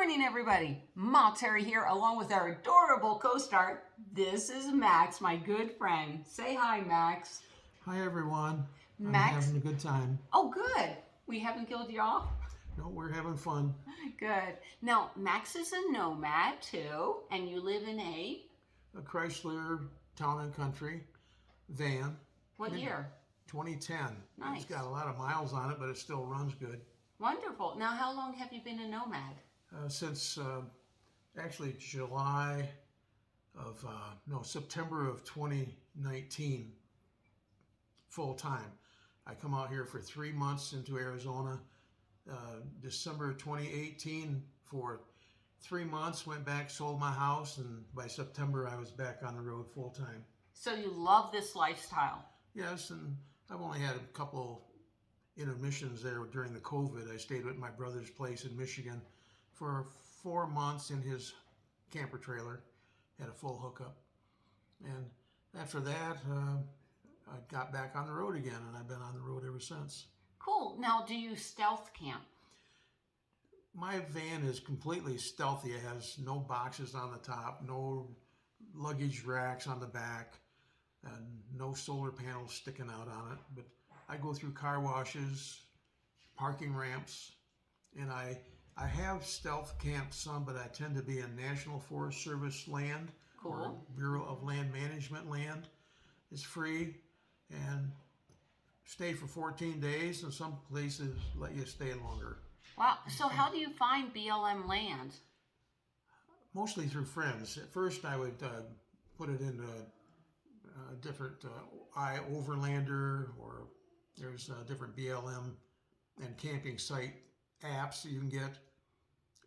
morning, everybody. Ma Terry here, along with our adorable co-star. This is Max, my good friend. Say hi, Max. Hi, everyone. Max? I'm having a good time. Oh, good. We haven't killed you off? No, we're having fun. Good. Now, Max is a nomad, too, and you live in a Chrysler Town and Country van. What year? 2010. Nice. It's got a lot of miles on it, but it still runs good. Wonderful. Now, how long have you been a nomad? Since actually September of 2019, full time. I come out here for 3 months into Arizona. December 2018 for 3 months, went back, sold my house, and by September I was back on the road full time. So you love this lifestyle? Yes, and I've only had a couple intermissions there during the COVID. I stayed at my brother's place in Michigan for 4 months in his camper trailer, had a full hookup. And after that, I got back on the road again, and I've been on the road ever since. Cool. Now, do you stealth camp? My van is completely stealthy. It has no boxes on the top, no luggage racks on the back, and no solar panels sticking out on it. But I go through car washes, parking ramps, and I have stealth camped some, but I tend to be in National Forest Service land. Cool. Or Bureau of Land Management land. It's free and stay for 14 days, and some places let you stay longer. Wow. So how do you find BLM land? Mostly through friends. At first I would put it into a different iOverlander, or there's different BLM and camping site apps that you can get.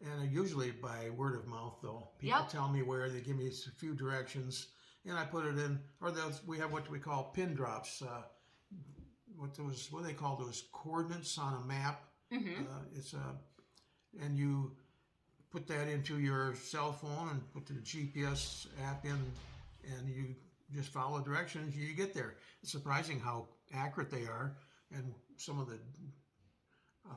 And usually by word of mouth, though. People tell me where, they give me a few directions, and I put it in. Or we have what we call pin drops. What do they call those coordinates on a map? Mm-hmm. And you put that into your cell phone and put the GPS app in, and you just follow directions. You get there. It's surprising how accurate they are, and some of the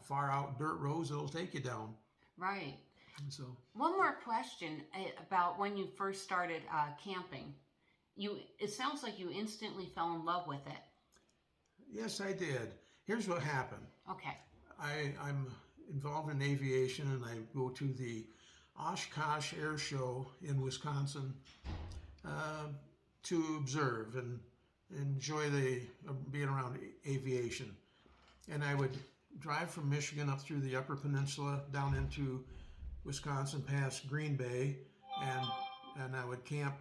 far out dirt roads it'll take you down. Right. And so, one more question about when you first started camping. It sounds like you instantly fell in love with it. Yes, I did. Here's what happened. Okay. I'm involved in aviation, and I go to the Oshkosh Air Show in Wisconsin to observe and enjoy being around aviation. And I would drive from Michigan up through the Upper Peninsula down into Wisconsin past Green Bay, and I would camp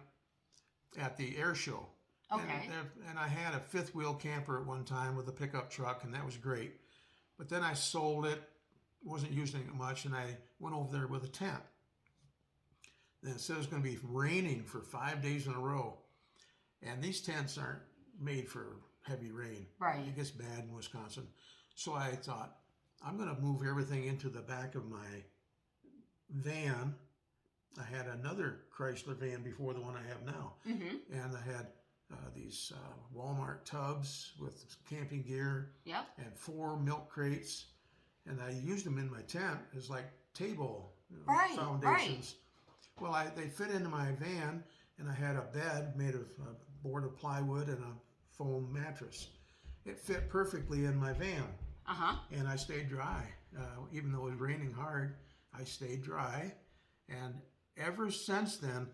at the air show. Okay. And I had a fifth wheel camper at one time with a pickup truck, and that was great. But then I sold it, wasn't using it much, and I went over there with a tent. Then it said it was going to be raining for 5 days in a row. And these tents aren't made for heavy rain. Right. It gets bad in Wisconsin. So I thought, I'm going to move everything into the back of my van. I had another Chrysler van before the one I have now. Mm-hmm. And I had these Walmart tubs with camping gear. Yep. And 4 milk crates. And I used them in my tent as like table foundations. Right. Well, they fit into my van, and I had a bed made of a board of plywood and a foam mattress. It fit perfectly in my van. Uh-huh. And I stayed dry. Even though it was raining hard, I stayed dry. And ever since then,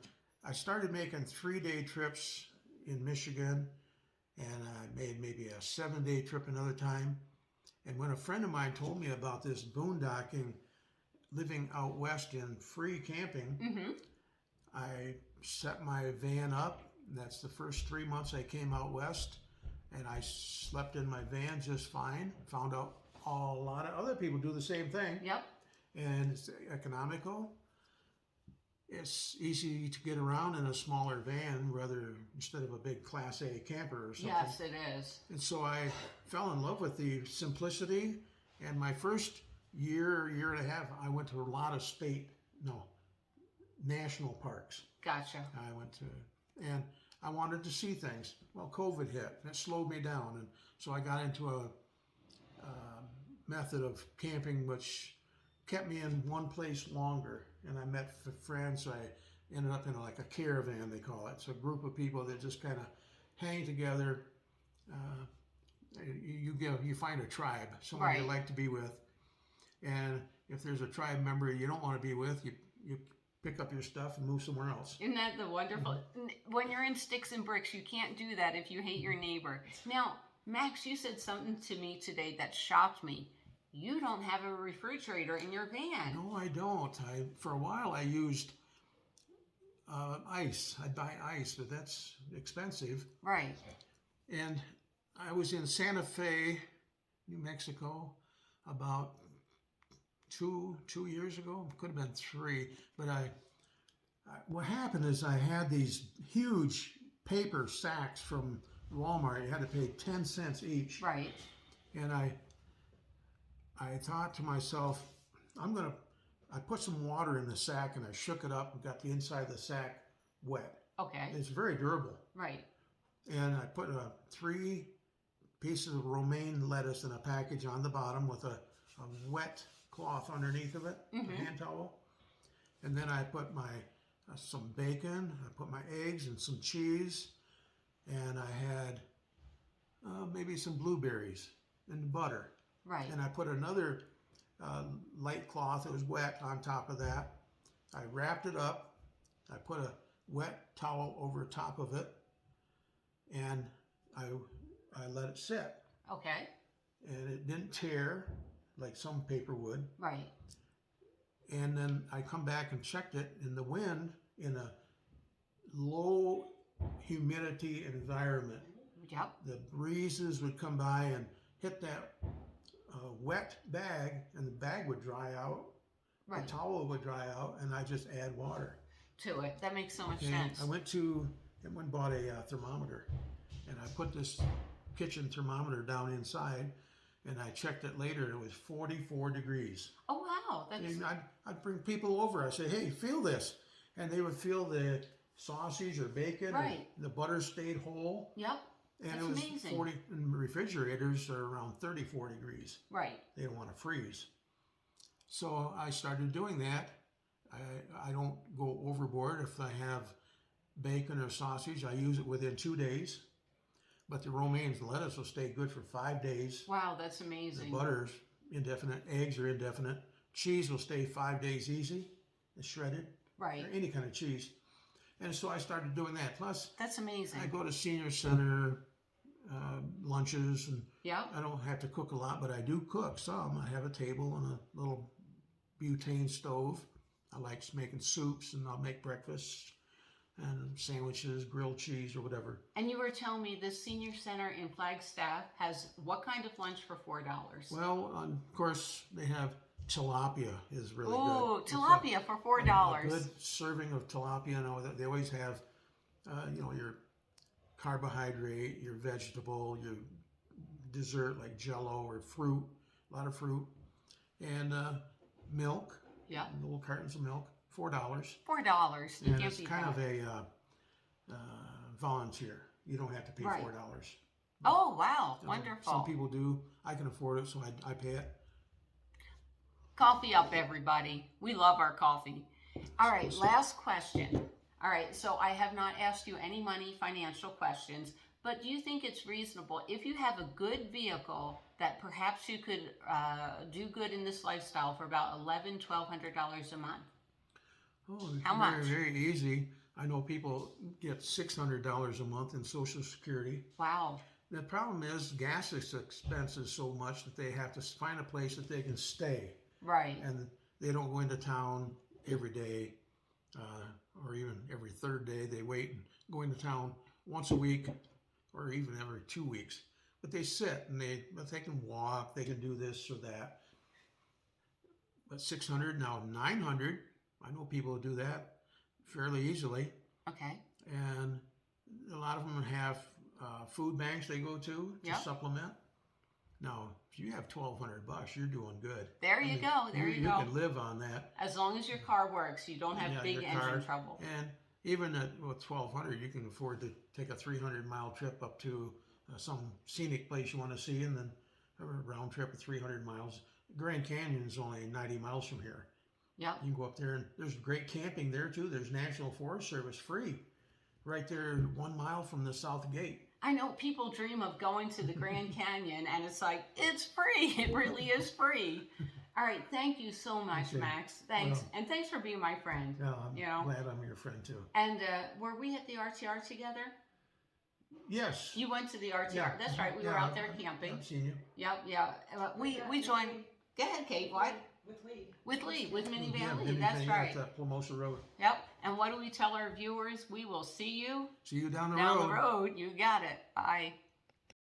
I started making 3-day trips in Michigan, and I made maybe a 7-day trip another time. And when a friend of mine told me about this boondocking, living out west in free camping, mm-hmm. I set my van up. That's the first 3 months I came out west, and I slept in my van just fine. Found out a lot of other people do the same thing. Yep. And it's economical. It's easy to get around in a smaller van instead of a big Class A camper or something. Yes, it is. And so I fell in love with the simplicity. And my first year and a half, I went to a lot of national parks. Gotcha. I went to, and I wanted to see things. Well, COVID hit, and it slowed me down. And so I got into a method of camping which kept me in one place longer, and I met friends. So I ended up in like a caravan, they call it. So a group of people that just kind of hang together. You find a tribe, someone you Right. like to be with, and if there's a tribe member you don't want to be with, you pick up your stuff and move somewhere else. Isn't that the wonderful? When you're in sticks and bricks, you can't do that if you hate your neighbor. Now, Max, you said something to me today that shocked me. You don't have a refrigerator in your van. No, I don't. For a while I used ice. I buy ice, but that's expensive. Right. And I was in Santa Fe, New Mexico, about two years ago. Could have been 3, but what happened is I had these huge paper sacks from Walmart. You had to pay 10 cents each. Right. And I thought to myself, I put some water in the sack and I shook it up and got the inside of the sack wet. Okay. It's very durable. Right. And I put 3 pieces of romaine lettuce in a package on the bottom with a wet cloth underneath of it, a hand towel. And then I put my some bacon, I put my eggs and some cheese, and I had maybe some blueberries and butter. Right. And I put another light cloth that was wet on top of that. I wrapped it up. I put a wet towel over top of it, and I let it sit. Okay. And it didn't tear like some paper would. Right. And then I come back and checked it, and the wind in a low humidity environment, Yep. the breezes would come by and hit that wet bag, and the bag would dry out, Right. the towel would dry out, and I just add water. To it. That makes so much And sense. I went and bought a thermometer, and I put this kitchen thermometer down inside, and I checked it later. It was 44 degrees. Oh wow. That's And I'd bring people over. I say, hey, feel this. And they would feel the sausage or bacon. Right. And the butter stayed whole. Yep. And That's it was amazing. 40, and refrigerators are around 34 degrees. Right. They don't want to freeze. So I started doing that. I don't go overboard. If I have bacon or sausage, I use it within 2 days. But the romaine lettuce will stay good for 5 days. Wow, that's The amazing. butter's indefinite. Eggs are indefinite. Cheese will stay 5 days easy. It's shredded. Right. Or any kind of cheese. And so I started doing that. Plus, That's amazing. I go to senior center lunches, and Yep. I don't have to cook a lot, but I do cook some. I have a table and a little butane stove. I like making soups, and I'll make breakfast and sandwiches, grilled cheese, or whatever. And you were telling me this senior center in Flagstaff has what kind of lunch for $4? Well, of course, they have tilapia is really Oh, good. tilapia for A $4. good serving of tilapia. I know that they always have, your carbohydrate, your vegetable, your dessert like Jello or fruit, a lot of fruit, and milk. Yep. Little cartons of milk, $4. $4. You And can't it's beat kind that. of a volunteer. You don't have to pay Right. $4. Oh, wow. Some Wonderful. people do. I can afford it, so I pay it. Coffee up, everybody. We love our coffee. All right, last question. All right, so I have not asked you any money financial questions, but do you think it's reasonable if you have a good vehicle that perhaps you could do good in this lifestyle for about $1,100, $1,200 a month? Oh, How very, much? very easy. I know people get $600 a month in Social Security. Wow. The problem is gas is expensive so much that they have to find a place that they can stay. Right. And they don't go into town every day or even every third day. They wait and go into town once a week or even every 2 weeks. But they sit and they can walk, they can do this or that. But 600, now 900, I know people who do that fairly easily. Okay. And a lot of them have food banks they go to Yep. supplement. Now, if you have $1,200, you're doing good. There you go. There you You go. can live on that. As long as your car works, you don't have Yeah, big your engine car. trouble. And even with $1,200, you can afford to take a 300-mile trip up to some scenic place you want to see, and then a round trip of 300 miles. Grand Canyon's only 90 miles from here. Yep. You can go up there, and there's great camping there too. There's National Forest Service free, right there 1 mile from the south gate. I know people dream of going to the Grand Canyon, and it's like, it's free. It really is free. All right. Thank you so much, Okay. Max. Thanks. Well, and thanks for being my friend. Yeah, I'm You know? glad I'm your friend too. And were we at the RTR together? Yes. You went to the RTR. Yeah. That's right. We Yeah, were out there camping. I've seen you. Yep, yeah. We joined. Go ahead, Kate. What? With Lee. With Minnie Yeah, Valley. Minnie That's Valley right. At Plumosa Road. Yep. And what do we tell our viewers? We will see you See you down the down road. the road. You got it. Bye.